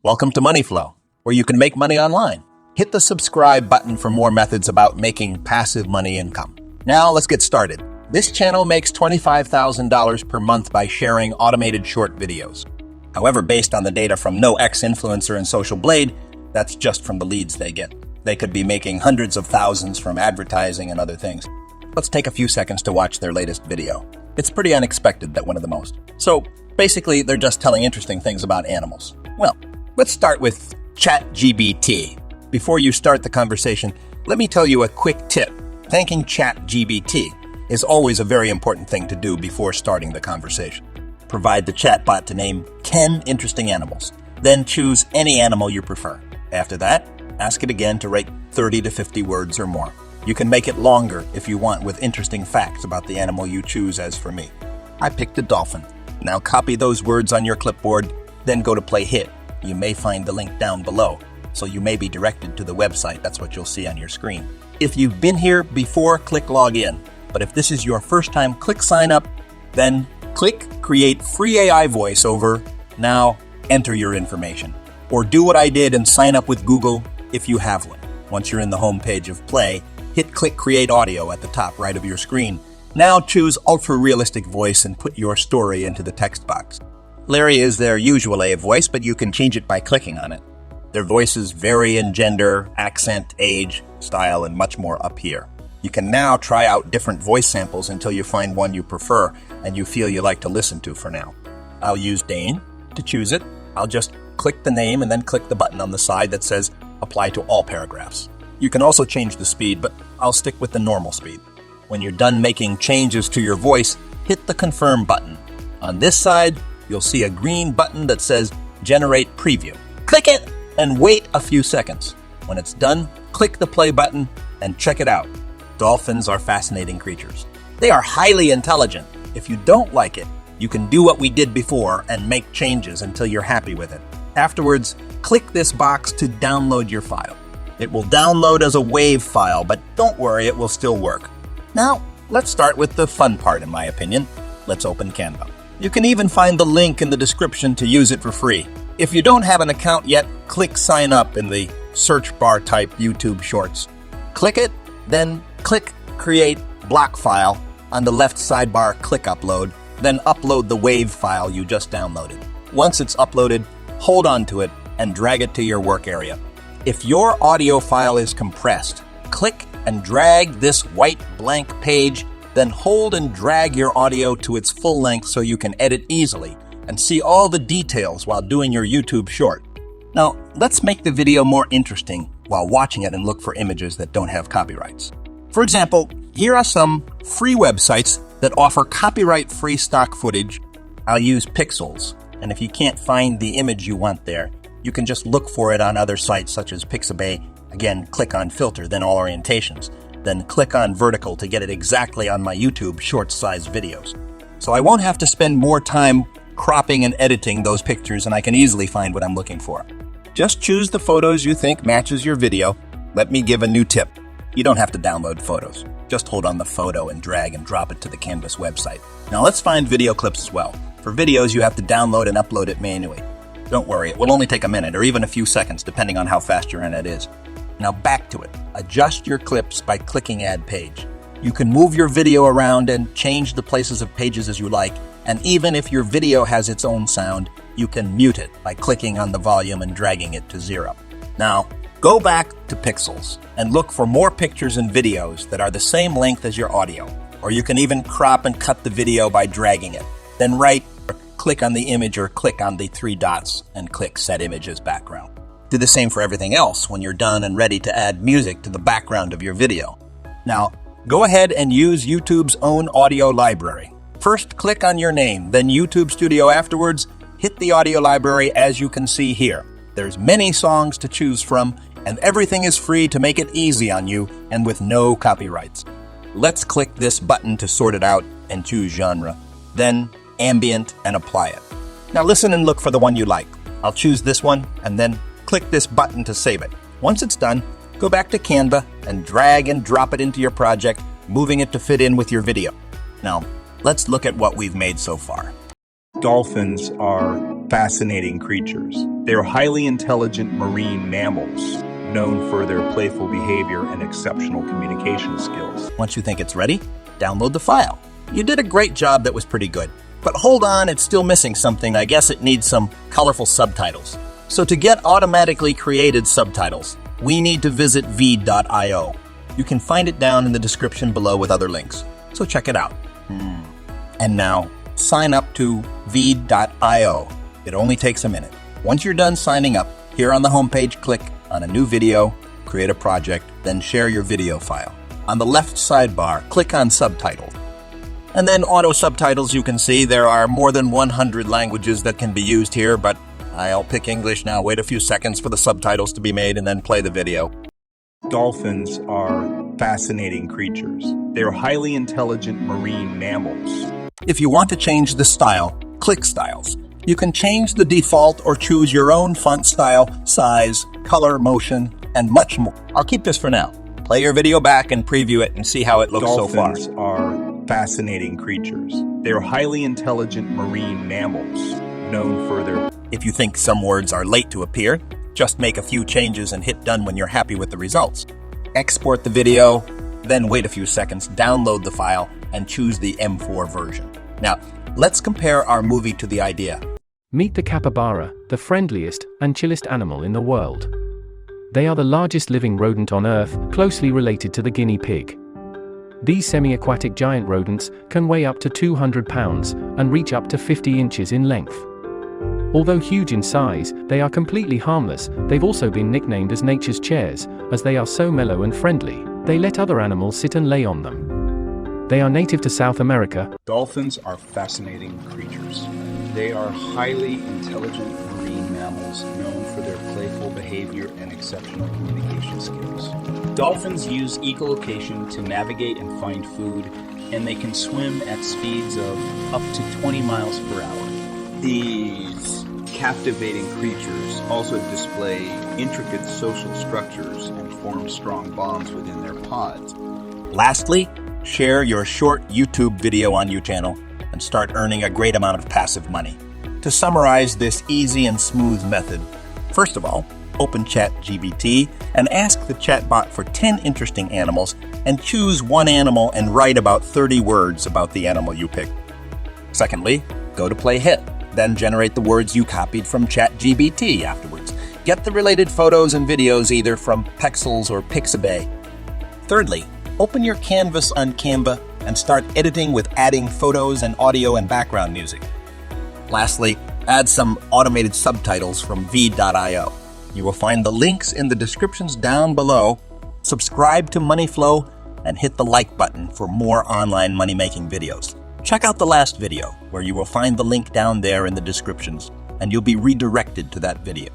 Welcome to Money Flow, where you can make money online. Hit the subscribe button for more methods about making passive money income. Now let's get started. This channel makes $25,000 per month by sharing automated short videos. However, based on the data from No X-Influencer and Social Blade, that's just from the leads they get. They could be making hundreds of thousands from advertising and other things. Let's take a few seconds to watch their latest video. It's pretty unexpected that one of the most. So basically, they're just telling interesting things about animals. Well, let's start with ChatGPT. Before you start the conversation, let me tell you a quick tip. Thanking ChatGPT is always a very important thing to do before starting the conversation. Provide the chatbot to name 10 interesting animals. Then choose any animal you prefer. After that, ask it again to write 30 to 50 words or more. You can make it longer if you want with interesting facts about the animal you choose, as for me. I picked a dolphin. Now copy those words on your clipboard, then go to play hit. You may find the link down below, so you may be directed to the website. That's what you'll see on your screen. If you've been here before, click log in. But if this is your first time, click sign up, then click create free AI voiceover. Now enter your information. Or do what I did and sign up with Google if you have one. Once you're in the home page of Play, hit click create audio at the top right of your screen. Now choose ultra realistic voice and put your story into the text box. Larry is their usual AI voice, but you can change it by clicking on it. Their voices vary in gender, accent, age, style, and much more up here. You can now try out different voice samples until you find one you prefer and you feel you like to listen to for now. I'll use Dane. To choose it, I'll just click the name and then click the button on the side that says apply to all paragraphs. You can also change the speed, but I'll stick with the normal speed. When you're done making changes to your voice, hit the confirm button. On this side, you'll see a green button that says Generate Preview. Click it and wait a few seconds. When it's done, click the play button and check it out. Dolphins are fascinating creatures. They are highly intelligent. If you don't like it, you can do what we did before and make changes until you're happy with it. Afterwards, click this box to download your file. It will download as a WAV file, but don't worry, it will still work. Now, let's start with the fun part, in my opinion. Let's open Canva. You can even find the link in the description to use it for free. If you don't have an account yet, click sign up in the search bar type YouTube Shorts. Click it, then click create block file. On the left sidebar, click upload, then upload the WAV file you just downloaded. Once it's uploaded, hold on to it and drag it to your work area. If your audio file is compressed, click and drag this white blank page, then hold and drag your audio to its full length so you can edit easily and see all the details while doing your YouTube short. Now, let's make the video more interesting while watching it and look for images that don't have copyrights. For example, here are some free websites that offer copyright-free stock footage. I'll use Pixels, and if you can't find the image you want there, you can just look for it on other sites such as Pixabay. Again, click on Filter, then All Orientations. Then click on Vertical to get it exactly on my YouTube short-sized videos. So I won't have to spend more time cropping and editing those pictures, and I can easily find what I'm looking for. Just choose the photos you think matches your video. Let me give a new tip. You don't have to download photos. Just hold on the photo and drag and drop it to the Canvas website. Now let's find video clips as well. For videos, you have to download and upload it manually. Don't worry, it will only take a minute or even a few seconds depending on how fast your internet is. Now back to it. Adjust your clips by clicking Add Page. You can move your video around and change the places of pages as you like, and even if your video has its own sound, you can mute it by clicking on the volume and dragging it to 0. Now, go back to Pixels and look for more pictures and videos that are the same length as your audio, or you can even crop and cut the video by dragging it. Then click on the image or click on the 3 dots and click Set Image as Background. Do the same for everything else when you're done and ready to add music to the background of your video. Now, go ahead and use YouTube's own audio library. First, click on your name, then YouTube Studio afterwards. Hit the audio library as you can see here. There's many songs to choose from, and everything is free to make it easy on you and with no copyrights. Let's click this button to sort it out and choose genre, then ambient and apply it. Now listen and look for the one you like. I'll choose this one and then click this button to save it. Once it's done, go back to Canva and drag and drop it into your project, moving it to fit in with your video. Now, let's look at what we've made so far. Dolphins are fascinating creatures. They are highly intelligent marine mammals, known for their playful behavior and exceptional communication skills. Once you think it's ready, download the file. You did a great job that was pretty good. But hold on, it's still missing something. I guess it needs some colorful subtitles. So to get automatically created subtitles, we need to visit VDot IO. You can find it down in the description below with other links. So check it out. And now, sign up to VDot IO. It only takes a minute. Once you're done signing up, here on the homepage, click on a new video, create a project, then share your video file. On the left sidebar, click on Subtitle. And then auto subtitles, you can see there are more than 100 languages that can be used here, but I'll pick English now. Wait a few seconds for the subtitles to be made and then play the video. Dolphins are fascinating creatures. They are highly intelligent marine mammals. If you want to change the style, click Styles. You can change the default or choose your own font style, size, color, motion, and much more. I'll keep this for now. Play your video back and preview it and see how it looks so far. Dolphins are fascinating creatures. They are highly intelligent marine mammals, known for their... If you think some words are late to appear, just make a few changes and hit done when you're happy with the results. Export the video, then wait a few seconds, download the file, and choose the M4 version. Now, let's compare our movie to the idea. Meet the capybara, the friendliest and chillest animal in the world. They are the largest living rodent on Earth, closely related to the guinea pig. These semi-aquatic giant rodents can weigh up to 200 pounds and reach up to 50 inches in length. Although huge in size, they are completely harmless. They've also been nicknamed as nature's chairs, as they are so mellow and friendly. They let other animals sit and lay on them. They are native to South America. Dolphins are fascinating creatures. They are highly intelligent marine mammals known for their playful behavior and exceptional communication skills. Dolphins use echolocation to navigate and find food, and they can swim at speeds of up to 20 miles per hour. These captivating creatures also display intricate social structures and form strong bonds within their pods. Lastly, share your short YouTube video on your channel and start earning a great amount of passive money. To summarize this easy and smooth method, first of all, open ChatGPT and ask the chatbot for 10 interesting animals and choose one animal and write about 30 words about the animal you picked. Secondly, go to Play Hit, then generate the words you copied from ChatGPT afterwards. Get the related photos and videos either from Pexels or Pixabay. Thirdly, open your canvas on Canva and start editing with adding photos and audio and background music. Lastly, add some automated subtitles from VDot IO. You will find the links in the descriptions down below. Subscribe to MoneyFlow and hit the like button for more online money-making videos. Check out the last video, where you will find the link down there in the descriptions, and you'll be redirected to that video.